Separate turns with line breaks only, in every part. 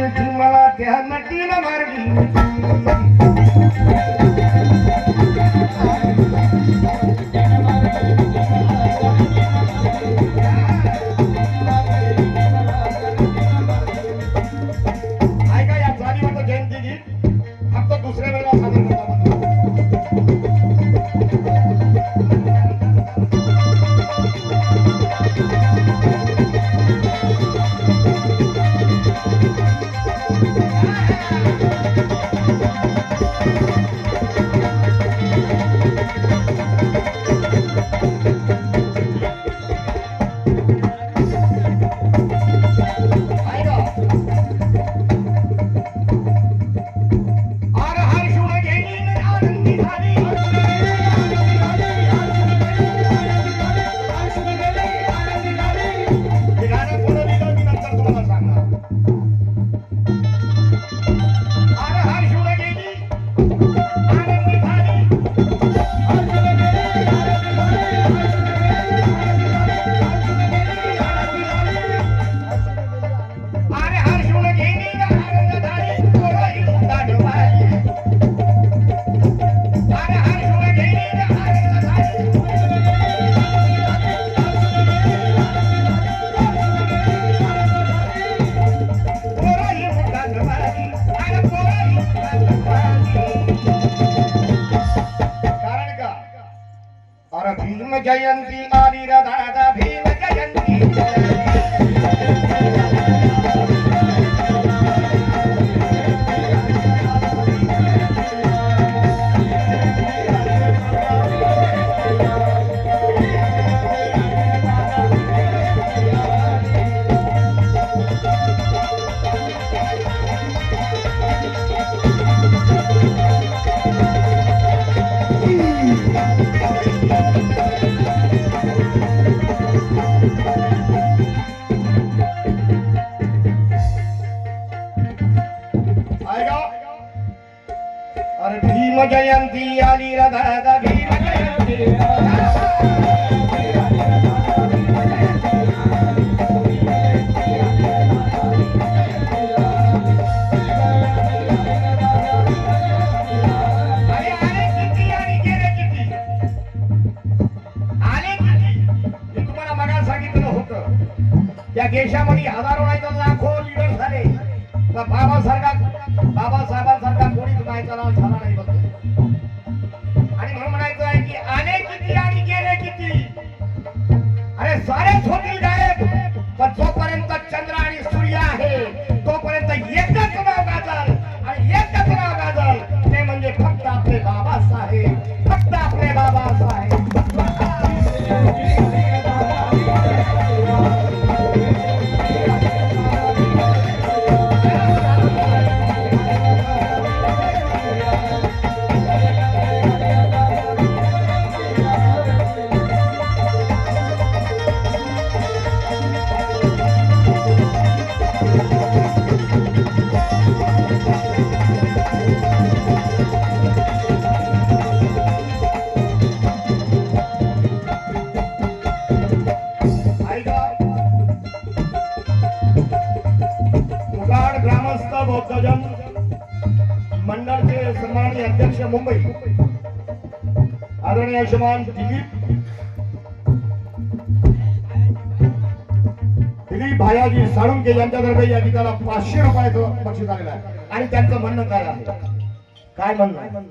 मिठी मला त्या नटीला मारली ऐका या जाणीवाचं जयंती गीत फक्त दुसऱ्या वेळेला सादर करता भीम जयंती आली रे दादा भीम जयंती अरे भीम जयंती आली रे दादा भीम जयंती तुम्हाला मगा सांगितलं होतं त्या देशामध्ये हजारो नाही तर लाखो लीडर झाले बाबासाहेबांसारखा कोणीच माहिती झाला नाही बघ आणि म्हणून म्हणायचं आहे की आले किती आणि गेले किती अरे सारेच होतील गायब पण जोपर्यंत चंद्र आणि सूर्य आहे तोपर्यंत एकच नाव गाजल आणि एकच नाव गाजल ते म्हणजे फक्त आपले बाबासाहेब फक्त आपले बाबासाहेब ग्रामस्थ बौद्धजन मंडळचे सन्माननीय अध्यक्ष मुंबई आदरणीय श्रीमान दिलीप भायाजी साळुंके यांच्यातर्फे या गीताला 500 रुपयाचं बक्षीस आलेलं आहे आणि त्यांचं म्हणणं काय आहे काय म्हणणं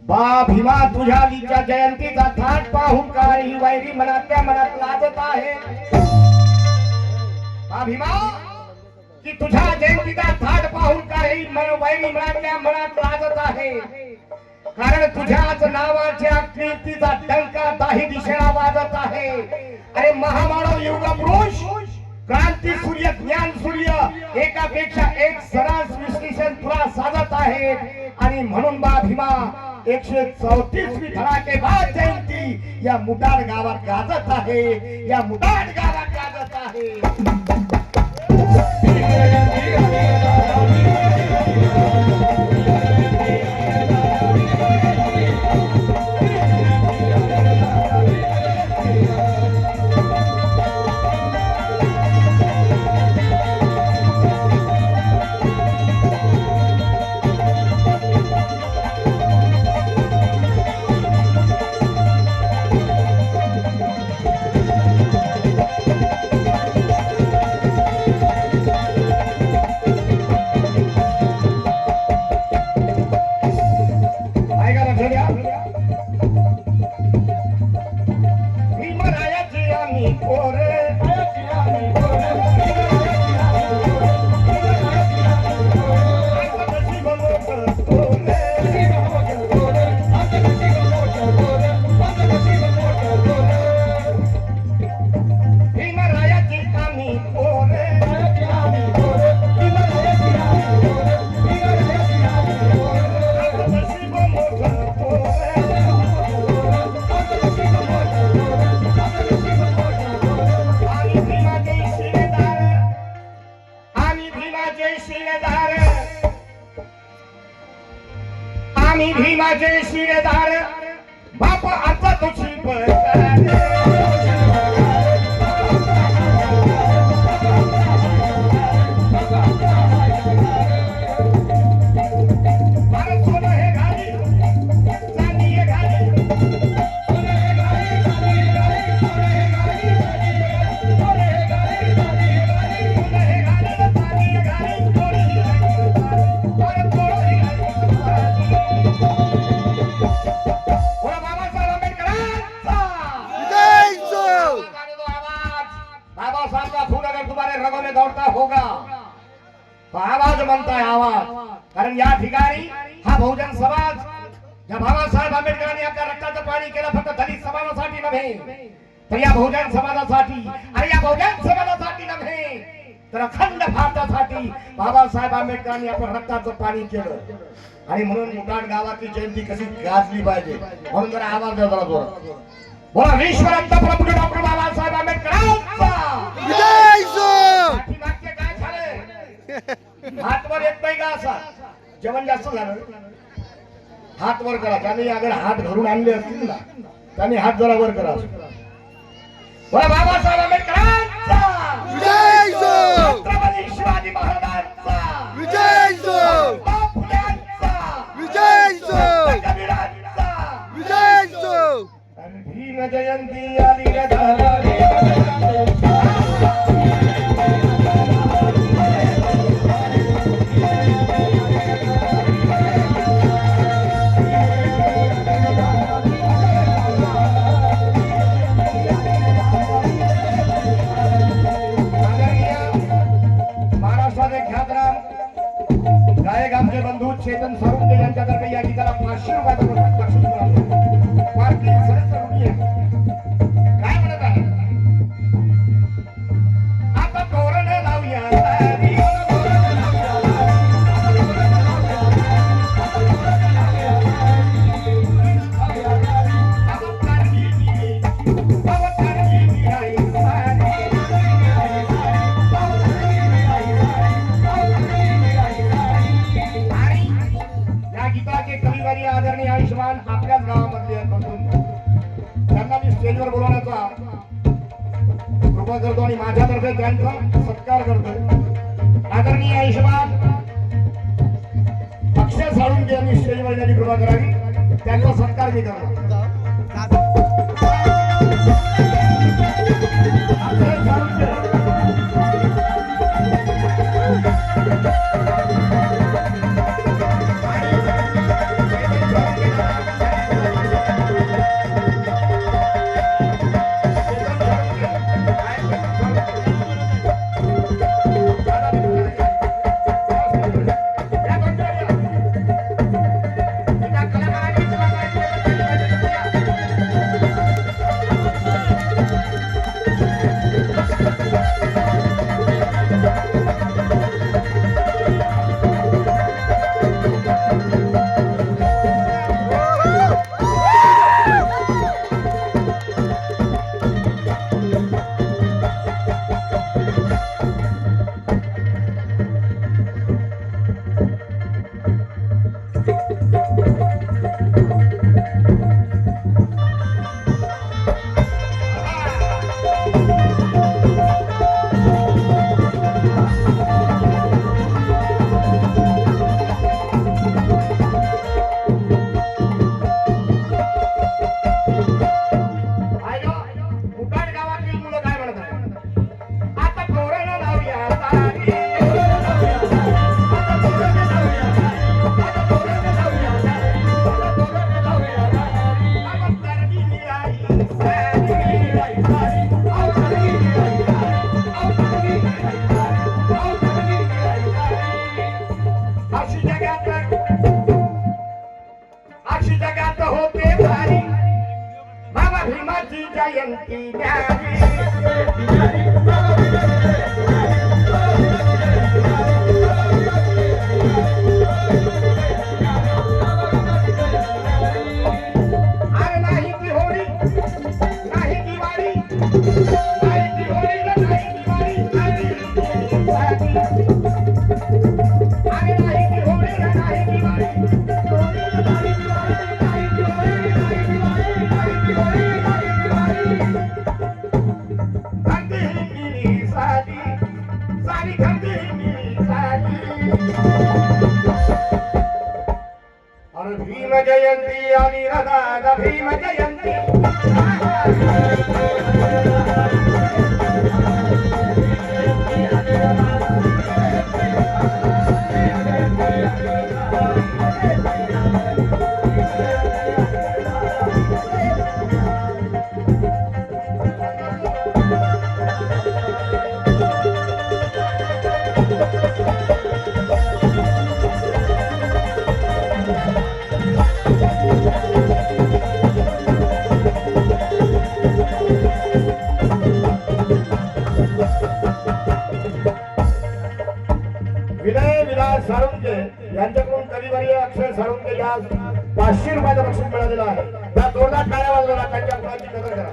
बा भीमा तुझ्या लीच्या जयंतीचा थाट पाहून काय ही वैरी मनातल्या मनात लाजत आहे बा भीमा की तुझ्या जयंतीचा थाट पाहून काही वैरी मनातल्या मनात लाजत आहे कारण तुझ्याच नावाच्या कीर्तीचा डंका दाही दिशेला वाजत आहे अरे महामानव युग पुरुष क्रांती सूर्य ज्ञान सूर्य एकापेक्षा एक सरस विश्लेषण तुला साधत आहे आणि म्हणून बा भीमा 134वी धडाकेबाज जयंती या मुदाड गावात गाजत आहे या मुदाड गावात गाजत आहे भीमाचे शिलेदार आम्ही भीमाचे शिलेदार बाप आता तुझी पळकार आवाज म्हणताय आवाज कारण या ठिकाणी हा बहुजन समाज ज्या बाबासाहेब आंबेडकरांनी आपल्या रक्ताचं पाणी केलं फक्त दलित समाजासाठी नव्हे तर या बहुजन समाजासाठी आणि या बहुजन समाजासाठी नव्हे तर अखंड भारतासाठी बाबासाहेब आंबेडकरांनी आपल्या रक्ताचं पाणी केलं आणि म्हणून मुकाड गावाची जयंती कशी गाजली पाहिजे म्हणून जरा आवाज द्या जरा जोरात बोला विश्वरत्न प्रभू डॉक्टर बाबासाहेब आंबेडकरांचा काय झालं हात वर येत नाही का असा जेवण जास्त झालं हात वर करा त्यांनी अगर हात घरून आणले असतील ना त्यांनी हात जरा वर करा बोला बाबासाहेब आंबेडकरांचा
विजय जो
छत्रपती शिवाजी महाराजांचा
विजय जो
फुल्यांचा
विजय जो
कबीरांचा
विजय जो
भीम जयंती आली रे झाला रे आमचे बंधू चेतन सारुंगे यांच्यातर्फे या गीताला 500 रुपयाचा बक्षीस मिळाले. पार्टी सरस रुपये काय म्हणत आहे आता तोरण लावूया आदरणीय आयुष्मान आपल्याच गावामधले बसून त्यांना मी स्टेजवर बोलवण्याचा कृपा करतो आणि माझ्यातर्फे त्यांचा सत्कार करतो. आदरणीय आयुष्मान अक्षय साळुंके यांनी स्टेजवर येण्याची कृपा करावी त्यांचा सत्कार मी करतो. अक्षय साळुंके अशी जगात होते भारी बाबा भीमाची जयंती न्यारी अरे नाही ती होळी नाही दिवाळी नाही ती होळी नाही दिवाळी नाही अरे भीम जयंती आली रे दादा भीम जयंती विनय विलास साळुंके यांच्याकडून कविवारी अक्षय साळुंके या 500 रुपयाचं बक्षीस मिळालेलं आहे. त्या जोरदार टाळ्या वाजवला त्यांच्या गुणाची कदर करा.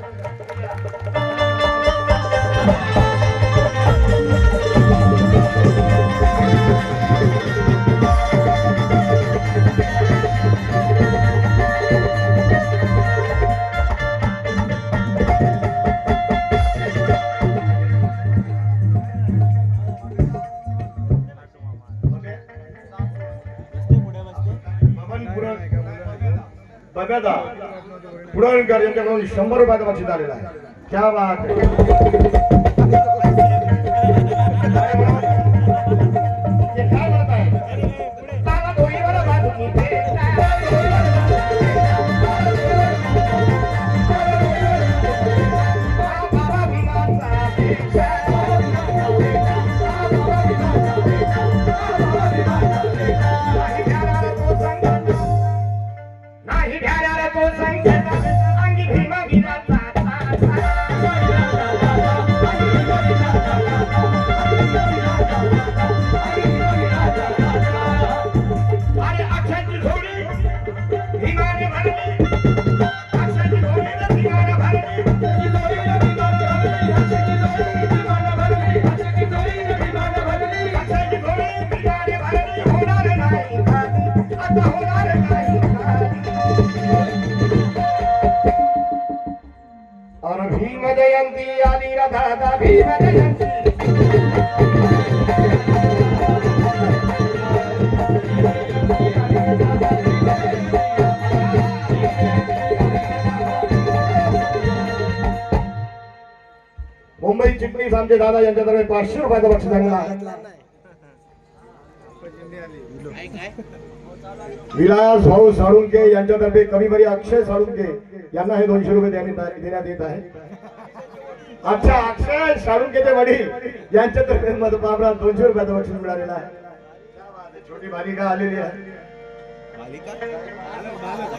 बघा पुरवणकर यांच्याकडून 100 रुपयाचं बक्षीस आलेलं आहे. क्या बात आहे. हे काय म्हणत आहे? बाबा डोईवर बाजूनी बाबा भीमाचा नाही ध्यानाला तो संकट अंगी भीमा वीराचा अरे अक्षाची झोडी भीमाने भरली अक्षाची झोडी भीमाने भरली अक्षाची झोडी भीमाने भरली होणार नाही आता होणार नाही. और भीम जयंती आली रे दादा भीम जयंती मुंबई चिटणीस आमचे दादा यांच्यातर्फे 500 रुपयाचं बक्षीस आणलं आहे. विलास भाऊ साळुंके यांच्यातर्फे कविवारी अक्षय साळुंके यांना हे 200 रुपये देण्यात येत आहे. अच्छा, अक्षय साळुंकेचे वडील यांच्यातर्फे बाबरा 200 रुपयाचं बक्षीस मिळालेलं आहे. छोटी बालिका आलेली आहे.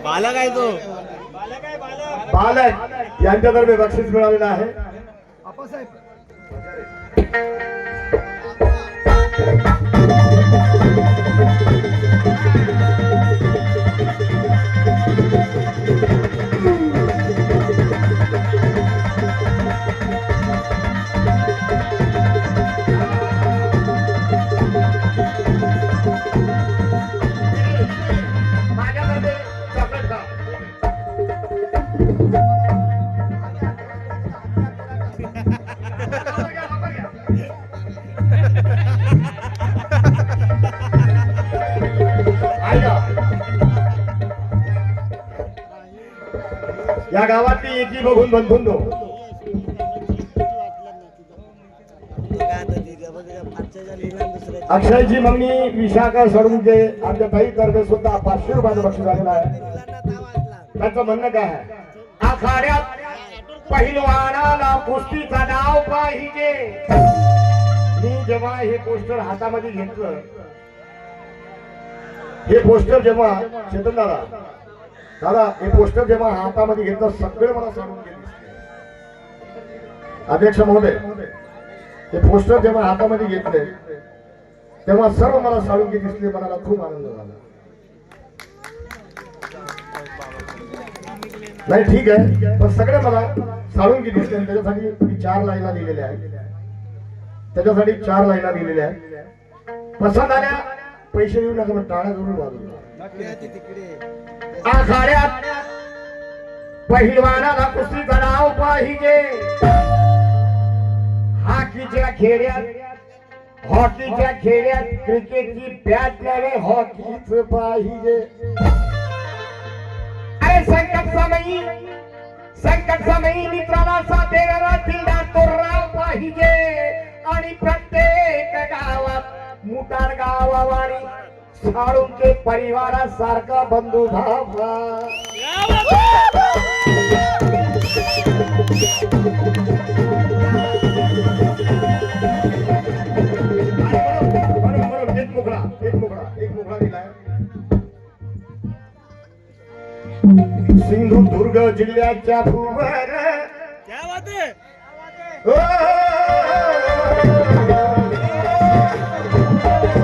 बालक आहे तो
बालक यांच्यातर्फे बक्षीस मिळालेलं आहे. माझ्याकडे चॉकलेट खा. या गावातली एकी बघून बंधुंनो अक्षयची मम्मी विशाखा साळुंके आमच्या ताई तर्फे सुद्धा 500 रुपयाचं बक्षीस आलेलं आहे. त्याचं म्हणणं काय आहे? आखाड्यात पहिलवानाला कुस्तीचा डाव पाहिजे. मी जेव्हा हे पोस्टर हातामध्ये घेतलं, हे पोस्टर जेव्हा चेतन दादा हे पोस्टर जेव्हा हातामध्ये घेतलं सगळे मला साळुंके दिसले. अध्यक्ष महोदय, हे पोस्टर जेव्हा हातामध्ये घेतले तेव्हा सर्व मला साळुंके दिसले. मला खूप आनंद झाला. नाही ठीक आहे, पण सगळे मला साळुंके दिसले. त्याच्यासाठी मी 4 लाईना लिहिलेल्या आहेत. त्याच्यासाठी 4 लाईना लिहिलेल्या आहेत. पसंत आल्या पैसे देऊ नका, पण टाळ्या जरूर वाजवू. आखाड्यात पहिलवानाला कुस्तीचा डाव पाहिजे. हाकीच्या खेड्यात हॉकीच्या खेळात क्रिकेटची बॅट नव्हे हॉकीच पाहिजे. अरे संकट समयी मित्राला साथ देणारा दिलदार तो राव पाहिजे. आणि प्रत्येक गावात मुटार गावावारी साळुंके परिवारासारखा बंधू भाव. सिंधुदुर्ग जिल्ह्याच्या भूवर